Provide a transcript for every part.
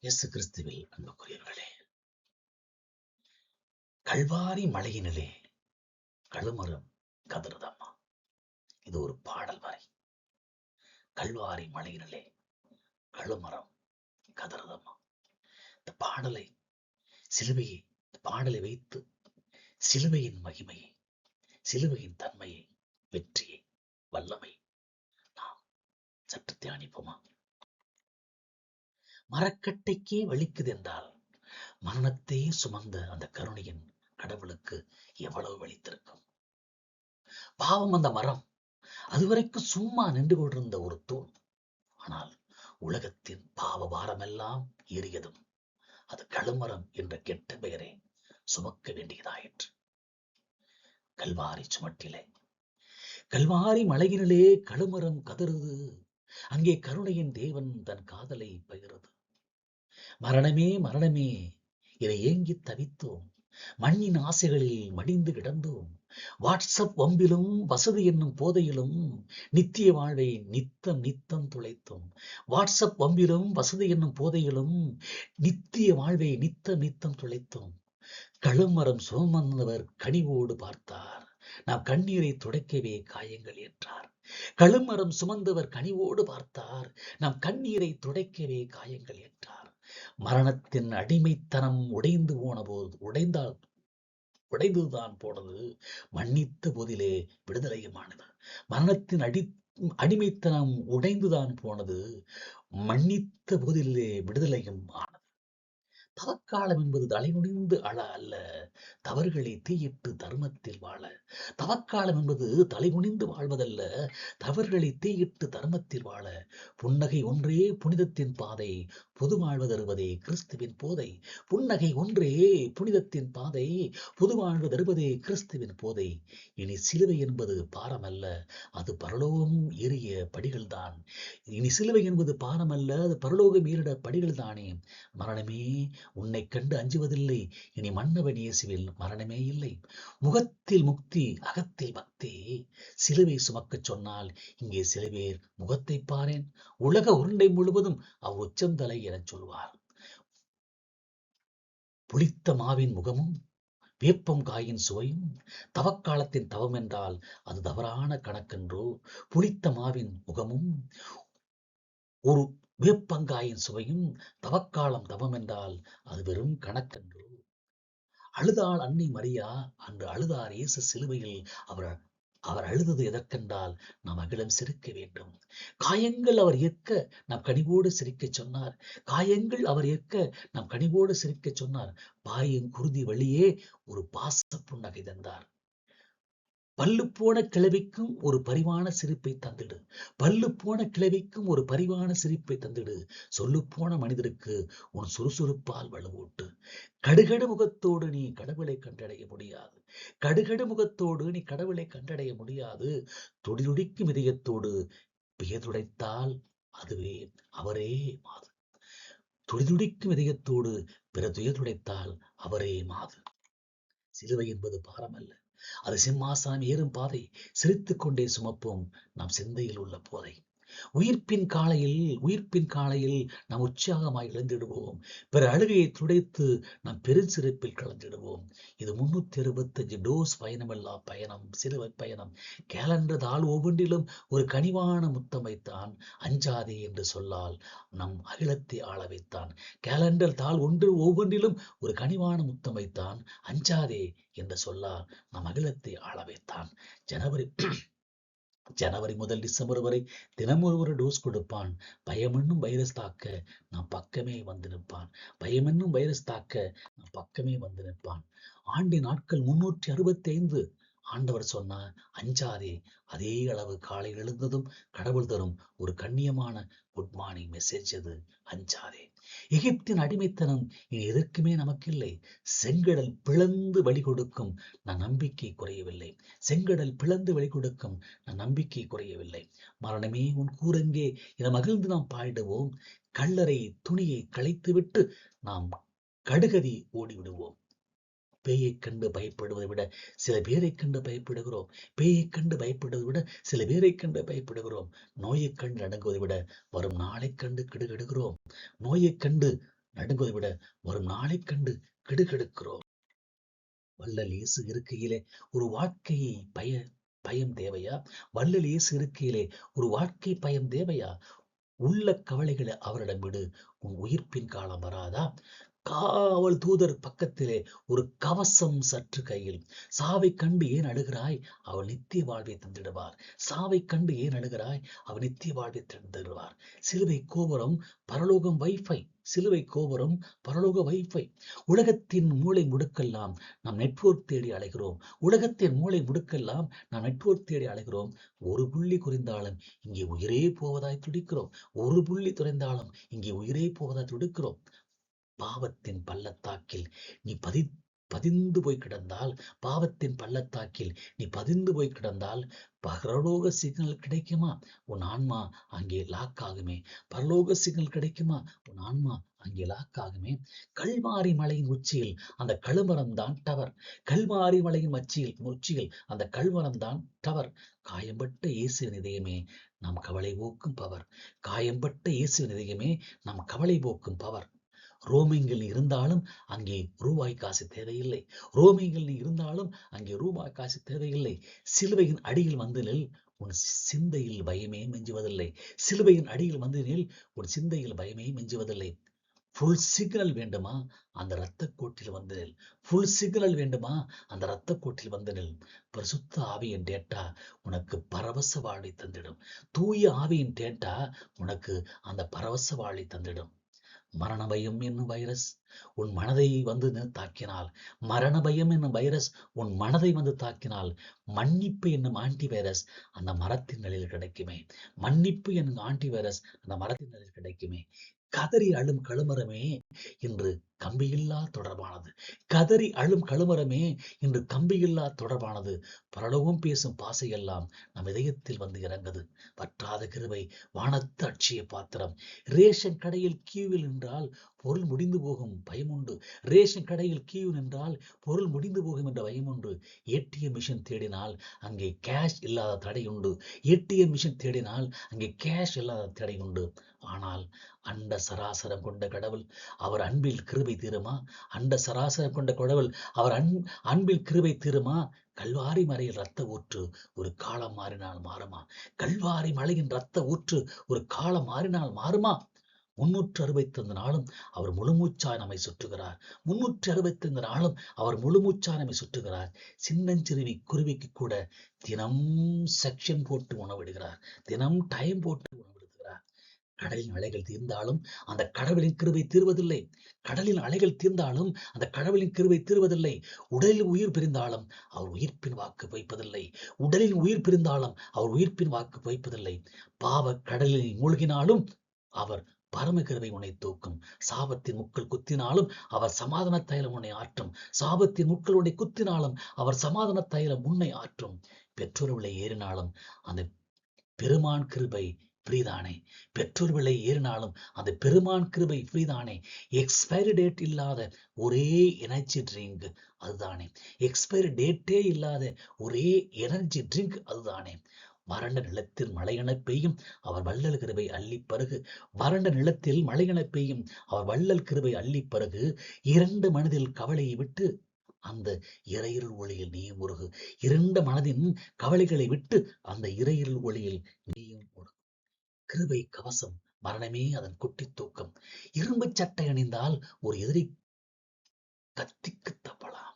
இயேசு கிறிஸ்துவில் அன்புக்குரியவர்களே, கல்வாரி மலையினிலே கழுமரம் கதறுதம்மா. இது ஒரு பாடல் வரி. கல்வாரி மலையினிலே கழுமரம் கதறுதம்மா. இந்த பாடலை சிலுவையை பாடலை வைத்து சிலுவையின் மகிமையை, சிலுவையின் தன்மையை, வெற்றியை, வல்லமை நாம் சற்று தியானிப்போமா? மரக்கட்டைக்கே வலிக்குது என்றால் மரணத்தையே சுமந்த அந்த கருணையின் கடவுளுக்கு எவ்வளவு வலித்திருக்கும். பாவம் அந்த மரம் அதுவரைக்கும் சும்மா நின்று கொண்டிருந்த ஒரு தூண். ஆனால் உலகத்தின் பாவ பாரமெல்லாம் ஏறியதும் அது கழுமரம் என்ற கெட்ட பெயரை சுமக்க வேண்டியதாயிற்று. கல்வாரி சுமட்டிலே, கல்வாரி மலையினிலே கழுமரம் கதறுது. அங்கே கருணையின் தேவன் தன் காதலை பகிர்றது. மரணமே மரணமே என ஏங்கி தவித்தோம். மண்ணின் ஆசைகளில் மடிந்து கிடந்தோம். வாட்ஸ்அப் வம்பிலும் வசதி என்னும் போதையிலும் நித்திய வாழ்வை நித்தம் நித்தம் துளைத்தோம். வாட்ஸ்அப் வம்பிலும் வசதி என்னும் போதையிலும் நித்திய வாழ்வை நித்தம் நித்தம் துளைத்தோம். கழுமரம் சுமந்தவர் கனிவோடு பார்த்தார். நாம் கண்ணீரை துடைக்கவே காயங்கள் ஏற்றார். கழுமரம் சுமந்தவர் கனிவோடு பார்த்தார். நாம் கண்ணீரை துடைக்கவே காயங்கள் ஏற்றார். மரணத்தின் அடிமைத்தனம் உடைந்துதான் போனது. மன்னித்த போதிலே விடுதலையுமானது. மரணத்தின் அடிமைத்தனம் உடைந்துதான் போனது. மன்னித்த போதிலே விடுதலையும் ஆனது. தவக்காலம் என்பது தலைகுனிந்து அழ அல்ல, தவறுகளை தீயிட்டு தர்மத்தில் வாழ. தவக்காலம் என்பது தலைகுனிந்து வாழ்வதல்ல, தவறுகளை தீயிட்டு தர்மத்தில் வாழ. புன்னகை ஒன்றே புனிதத்தின் பாதை, பொது வாழ்வு தருவதே கிறிஸ்துவின் போதை. புன்னகை ஒன்றே புனிதத்தின் பாதை, பொது வாழ்வு தருவதே கிறிஸ்துவின் போதை. இனி சிலுவை என்பது பாரமல்ல, அது பரலோகம் ஏறிய படிகள் தான். இனி சிலுவை என்பது பாரமல்ல, அது பரலோகம் ஏறிட படிகள் தானே. மரணமே உன்னை கண்டு அஞ்சுவதில்லை, இனி மன்னவன் இயேசுவில் மரணமே இல்லை. முகத்தில் முக்தி, அகத்தில் பக்தி. சிலுவை சுமக்கச் சொன்னால் இங்கே சில பேர் முகத்தை பாரேன், உலக உருண்டை முழுவதும் உச்சந்தலை எனச் சொல்வார். புளித்த மாவின் முகமும் வேப்பம் காயின் சுவையும் தவக்காலத்தின் தவம் என்றால் அது தவறான கணக்கென்றோ. புளித்த மாவின் முகமும் ஒரு வேப்பங்காயின் சுவையும் தவக்காலம் தவம் என்றால் அது வெறும் கணக்கென்றோ. அழுதாள் அன்னை மரியா, அன்று அழுதார் இயேசு சிலுவையில். அவர் அழுதது எதற்கென்றால் நாம் அகிலம் சிரிக்க வேண்டும். காயங்கள் அவர் ஏற்க நாம் கனிவோடு சிரிக்க சொன்னார். காயங்கள் அவர் ஏற்க நாம் கனிவோடு சிரிக்க சொன்னார். பாயும் குருதி வழியே ஒரு பாச புன்னகை தந்தார். பல்லு போன கிழவிக்கும் ஒரு பரிவான சிரிப்பை தந்திடு. பல்லு போன கிழவிக்கும் ஒரு பரிவான சிரிப்பை தந்திடு. சொல்லு போன மனிதருக்கு உன் சுறுசுறுப்பால் வலுவூட்டு. கடுகடு முகத்தோடு நீ கடவுளை கண்டடைய முடியாது. கடுகடு முகத்தோடு நீ கடவுளை கண்டடைய முடியாது. துடிதுடிக்கும் இதயத்தோடு பெயதுடைத்தால் அதுவே அவரே மாது. துடிதுடிக்கும் இதயத்தோடு பிற துயதுடைத்தால் அவரே மாது. சிலுவை என்பது பாரமல்ல, அது சிம்மாசனம் ஏறும் பாதை. சிரித்துக் கொண்டே சுமப்போம் நாம் சிந்தையில் உள்ள போதை. உயிர்ப்பின் காலையில் நாம் உற்சாகமாய் இழந்திடுவோம். பிற அழுகையை துடைத்து நாம் பெருஞ்சிறப்பில் கலந்திடுவோம். இது 365 டோஸ் பயணமல்லா பயணம், சிலுவை பயணம். கேலண்டர் தாள் ஒவ்வொன்றிலும் ஒரு கனிவான முத்தம் வைத்தான். அஞ்சாதே என்று சொல்லால் நம் அகிலத்தை ஆள வைத்தான். கேலண்டர் தாள் ஒவ்வொன்றிலும் ஒரு கனிவான முத்தம் வைத்தான். அஞ்சாதே என்று சொல்லால் நம் அகிலத்தை ஆள வைத்தான். ஜனவரி முதல் டிசம்பர் வரை தினமும் ஒரு டோஸ் கொடுப்பான். பயமென்னும் வைரஸ் தாக்க நாம் பக்கமே வந்து நிற்பான். பயமென்னும் வைரஸ் தாக்க நாம் பக்கமே வந்து நிற்பான். ஆண்டின் நாட்கள் 365. ஆண்டவர் சொன்னார், அஞ்சாதே. அதே அளவு காலை எழுந்ததும் கடவுள் தரும் ஒரு கண்ணியமான குட் மார்னிங் மெசேஜ் அது, அஞ்சாதே. எகிப்தின் அடிமைத்தனம் இனி எதற்குமே நமக்கில்லை. செங்கடல் பிளந்து வழி கொடுக்கும் நான் நம்பிக்கை குறையவில்லை. செங்கடல் பிளந்து வழி கொடுக்கும் நான் நம்பிக்கை குறையவில்லை. மரணமே உன் கூரெங்கே என மகிழ்ந்து நாம் பாடிடுவோம். கல்லறை துணியை களைத்துவிட்டு நாம் கடுகதி ஓடிவிடுவோம். பேயை கண்டு பயப்படுவதை விட சில பேரை கண்டு பயப்படுகிறோம். பேயை கண்டு பயப்படுவதை விட சில பேரை கண்டு பயப்படுகிறோம். நோயை கண்டு அடங்குவதை விட வரும் நாளை கண்டு கிடுகிடுகிறோம். நோயை கண்டு நடுங்குவதை விட வரும் நாளை கண்டு கிடுகிடுக்கிறோம். வள்ளல் இயேசு இருக்கையிலே ஒரு வாழ்க்கையை பயம் தேவையா? வள்ளல் இயேசு இருக்கையிலே ஒரு வாழ்க்கை பயம் தேவையா? உள்ள கவலைகளை அவரிடம் விடு, உன் உயிர்ப்பின் காலம் வராதா? காவல் தூதர் பக்கத்திலே ஒரு கவசம் சற்று கையில். சாவை கண்டு ஏன் அழுகிறாய்? அவள் நித்திய வாழ்வை தந்திடுவார். சாவை கண்டு ஏன் அழுகிறாய்? அவள் நித்திய வாழ்வை தந்திடுவார். சிலுவை கோபுரம் பரலோகம் வைஃபை. சிலுவை கோபுரம் பரலோக வைஃபை. உலகத்தின் மூளை முடுக்கெல்லாம் நாம் நெட்வொர்க் தேடி அலைகிறோம். உலகத்தின் மூளை முடுக்கெல்லாம் நாம் நெட்வொர்க் தேடி அலைகிறோம். ஒரு புள்ளி குறைந்தாலும் இங்கே உயிரே போவதாய் துடிக்கிறோம். ஒரு புள்ளி குறைந்தாலும் இங்கே உயிரே போவதாய் துடிக்கிறோம். பாவத்தின் பள்ளத்தாக்கில் நீ பதிந்து போய் கிடந்தால், பாவத்தின் பள்ளத்தாக்கில் நீ பதிந்து போய் கிடந்தால் பரலோக சிக்னல் கிடைக்குமா? உன் ஆன்மா அங்கே லாக் ஆகுமே. பரலோக சிக்னல் கிடைக்குமா? உன் ஆன்மா அங்கே லாக் ஆகுமே. கல்வாரி மலையின் உச்சியில் அந்த கழுமரம் தான் டவர். கல்வாரி மலையின் உச்சியில் அந்த கழுமரம் தான் டவர். காயம்பட்ட இயேசுவின் இதயமே நாம் கவலை போக்கும் பவர். காயம்பட்ட இயேசுவின் இதயமே நாம் கவலை போக்கும் பவர். ரோமிங்கில் இருந்தாலும் அங்கே ரூபாய் காசு தேவையில்லை. ரோமிங்கில் நீ இருந்தாலும் அங்கே ரூபாய் காசு தேவையில்லை. சிலுவையின் அடியில் வந்து நில், உன் சிந்தையில் பயமே மிஞ்சுவதில்லை. சிலுவையின் அடியில் வந்து நில், உன் சிந்தையில் பயமே மிஞ்சுவதில்லை. ஃபுல் சிக்னல் வேண்டுமா? அந்த இரத்த கோட்டில் வந்து நில். ஃபுல் சிக்னல் வேண்டுமா? அந்த இரத்த கோட்டில் வந்து நில். பரிசுத்த ஆவியின் டேட்டா உனக்கு பரவச வாழ்வை தந்திடும். தூய ஆவியின் டேட்டா உனக்கு அந்த பரவச வாழ்வை தந்திடும். மரண பயம் என்னும் வைரஸ் உன் மனதை வந்து தாக்கினால், மரண பயம் என்னும் வைரஸ் உன் மனதை வந்து தாக்கினால், மன்னிப்பு என்னும் ஆன்டி வைரஸ் அந்த மரத்தின் நிலையில் கிடைக்குமே. மன்னிப்பு என்னும் ஆன்டி வைரஸ் அந்த மரத்தின் நிலையில் கிடைக்குமே. கதறி அழும் கழுமரமே இன்று கம்பியில்லா தொடர்பானது. கதறி அழும் கழுமரமே இன்று கம்பியில்லா தொடர்பானது. பரலோகம் பேசும் பாசையெல்லாம் நம் இதயத்தில் வந்து இறங்குது. வற்றாத கிருபை வானத்து அட்சிய பாத்திரம். ரேஷன் கடையில் கியூவில் நின்றால் பொருள் முடிந்து போகும் பயம் உண்டு. ரேஷன் கடையில் கியூ நின்றால் பொருள் முடிந்து போகும் என்ற பயம் உண்டு. ஏடிஎம் மிஷின் தேடினால் அங்கே கேஷ் இல்லாத தடை உண்டு. ஏடிஎம் மிஷின் தேடினால் அங்கே கேஷ் இல்லாத தடை உண்டு. ஆனால் அண்ட சராசரம் கொண்ட கடவுள் அவர் அன்பில் கிருபை தீருமா? அண்ட சராசரம் கொண்ட கடவுள் அவர் அன்பில் கிருபை தீருமா? கல்வாரி மலையில் ரத்த ஊற்று ஒரு காலம் மாறினால் மாறுமா? கல்வாரி மலையின் ரத்த ஊற்று ஒரு காலம் மாறினால் மாறுமா? 365 நாளும் அவர் முழுமூச்சாய் நம்மை சுற்றுகிறார். 365 நாளும் அவர் முழுமூச்சாய் நம்மை சுற்றுகிறார். சின்னஞ்சிறுவி குருவிக்கு கூட தினம் செக்ஷன் போட்டு உணவிடுகிறார். தினம் டைம் போட்டு உணவிடுகிறார். கடலின் அலைகள் தீர்ந்தாலும் அந்த கடவுளின் கிருபை தீர்வதில்லை. கடலின் அலைகள் தீர்ந்தாலும் அந்த கடவுளின் கிருபை தீர்வதில்லை. உடலில் உயிர் பிரிந்தாலும் அவர் உயிர்ப்பின் வாக்கு வைப்பதில்லை. உடலில் உயிர் பிரிந்தாலும் அவர் உயிர்ப்பின் வாக்கு வைப்பதில்லை. பாவ கடலில் மூழ்கினாலும் அவர் பரம கிருபை உன்னை தூக்கும். சாபத்தின் முட்கள் குத்தினாலும் அவர் சமாதான தைலம் உன்னை ஆற்றும். சாபத்தின் முட்கள் உன்னை குத்தினாலும் அவர் சமாதான தைலம் உன்னை ஆற்றும். பெற்றோர் விலை ஏறினாலும் அந்த பெருமான் கிருபை ஃப்ரீதானே. பெட்ரோல் விலை ஏறினாலும் அந்த பெருமான் கிருபை ஃப்ரீதானே. எக்ஸ்பைரி டேட் இல்லாத ஒரே எனர்ஜி ட்ரிங்க் அதுதானே. எக்ஸ்பைரி டேட்டே இல்லாத ஒரே எனர்ஜி ட்ரிங்க் அதுதானே. வறண்ட நிலத்தில் மழையென பெய்யும் அவர் வள்ளல் கிருபை அள்ளி பருகு. வறண்ட நிலத்தில் மழையென பெய்யும் அவர் வள்ளல் கிருபை அள்ளி பருகு. இரண்டு மனதில் கவலையை விட்டு அந்த இறையிருள் ஒளியில் நீயும் உருகு. இரண்ட மனதின் கவலைகளை விட்டு அந்த இறையிருள் ஒளியில் நீயும் உருகு. கிருபை கவசம் மரணமே அதன் குட்டி தூக்கம். இரும்பு சட்டை அணிந்தால் ஒரு எதிரி கத்திக்கு தப்பலாம்.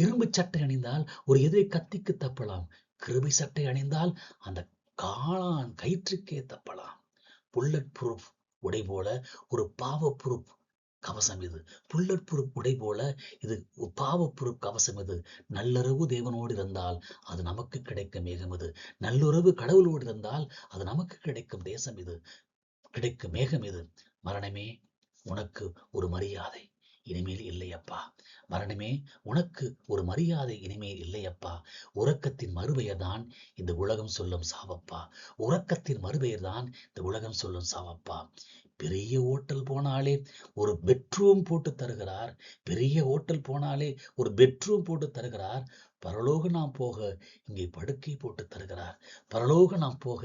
இரும்பு சட்டை அணிந்தால் ஒரு எதிரி கத்திக்கு தப்பலாம். கிருபை சட்டை அணிந்தால் அந்த காளான் கயிற்றுக்கே தப்பலாம். புல்லட் ப்ரூஃப் உடை போல ஒரு பாவ ப்ரூஃப் கவசம் இது. புல்லட் ப்ரூஃப் உடை போல இது பாவ ப்ரூஃப் கவசம் இது. நல்லுறவு தேவனோடு இருந்தால் அது நமக்கு கிடைக்கும் மேகம் இது. நல்லுறவு கடவுளோடு இருந்தால் அது நமக்கு கிடைக்கும் தேசம் இது, கிடைக்கும் மேகம் இது. மரணமே உனக்கு ஒரு மரியாதை இனிமேல் இல்லையப்பா. மரணமே உனக்கு ஒரு மரியாதை இனிமேல் இல்லையப்பா. உறக்கத்தின் மறுபெயர் தான் இந்த உலகம் சொல்லும் சாவப்பா. உறக்கத்தின் மறுபெயர் தான் இந்த உலகம் சொல்லும் சாவப்பா. பெரிய ஹோட்டல் போனாலே ஒரு பெட்ரூம் போட்டு தருகிறார். பெரிய ஹோட்டல் போனாலே ஒரு பெட்ரூம் போட்டு தருகிறார். பரலோகம் நாம் போக இங்கே படுக்கை போட்டு தருகிறார். பரலோகம் நாம் போக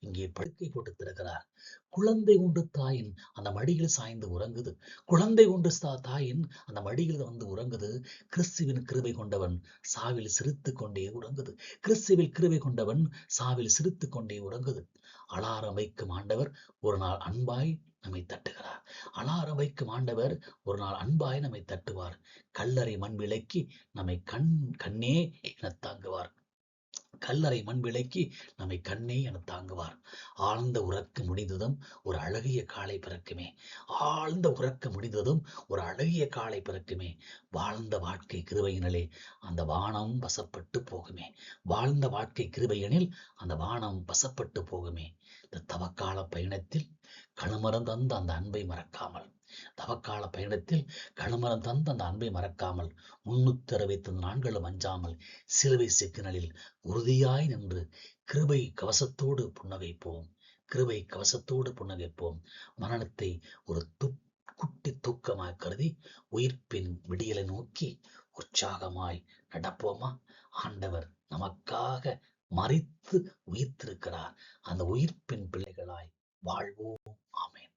இங்கே படுக்கை போட்டு தருகிறார். குழந்தை உண்டு தாயின் அந்த மடியில் சாய்ந்து உறங்குது. குழந்தை உண்டு தாயின் அந்த மடியில் வந்து உறங்குது. கிறிஸ்துவின் கிருபை கொண்டவன் சாவில் சிரித்துக் கொண்டே உறங்குது. கிறிஸ்துவில் கிருபை கொண்டவன் சாவில் சிரித்துக் கொண்டே உறங்குது. அலாரம் வைக்கும் ஆண்டவர் ஒரு நாள் அன்பாய் நம்மை தட்டுகிறார். அலாரம் வைக்கும் ஆண்டவர் ஒரு நாள் அன்பாய் நம்மை தட்டுவார். கல்லறை மண் விளக்கி நம்மை கண்ணே என தாங்குவார். கல்லறை மண் விளக்கி நம்மை கண்ணே என தாங்குவார். ஆழ்ந்த உறக்கம் முடிந்ததும் ஒரு அழகிய காலை பிறக்குமே. ஆழ்ந்த உறக்கம் முடிந்ததும் ஒரு அழகிய காலை பிறக்குமே. வாழ்ந்த வாழ்க்கை கிருபையினிலே அந்த வானம் வசப்பட்டு போகுமே. வாழ்ந்த வாழ்க்கை கிருபையெனில் அந்த வானம் வசப்பட்டு போகுமே. இந்த தவக்கால பயணத்தில் கணமரம் தந்த அந்த அன்பை மறக்காமல், தவக்கால பயணத்தில் கணமரம் தந்த அந்த அன்பை மறக்காமல், 365 நாட்களும் அஞ்சாமல் சிலுவை சிக்கனலில் உறுதியாய் நின்று கிருபை கவசத்தோடு புன்னகைப்போம். கிருபை கவசத்தோடு புன்னகைப்போம். மரணத்தை ஒரு குட்டி தூக்கமாய் கருதி உயிர்ப்பின் விடியலை நோக்கி உற்சாகமாய் நடப்போமா? ஆண்டவர் நமக்காக மரித்து உயிர்த்திருக்கிறார். அந்த உயிர்ப்பின் பிள்ளைகளாய் வாழ்வோம். ஆமென்.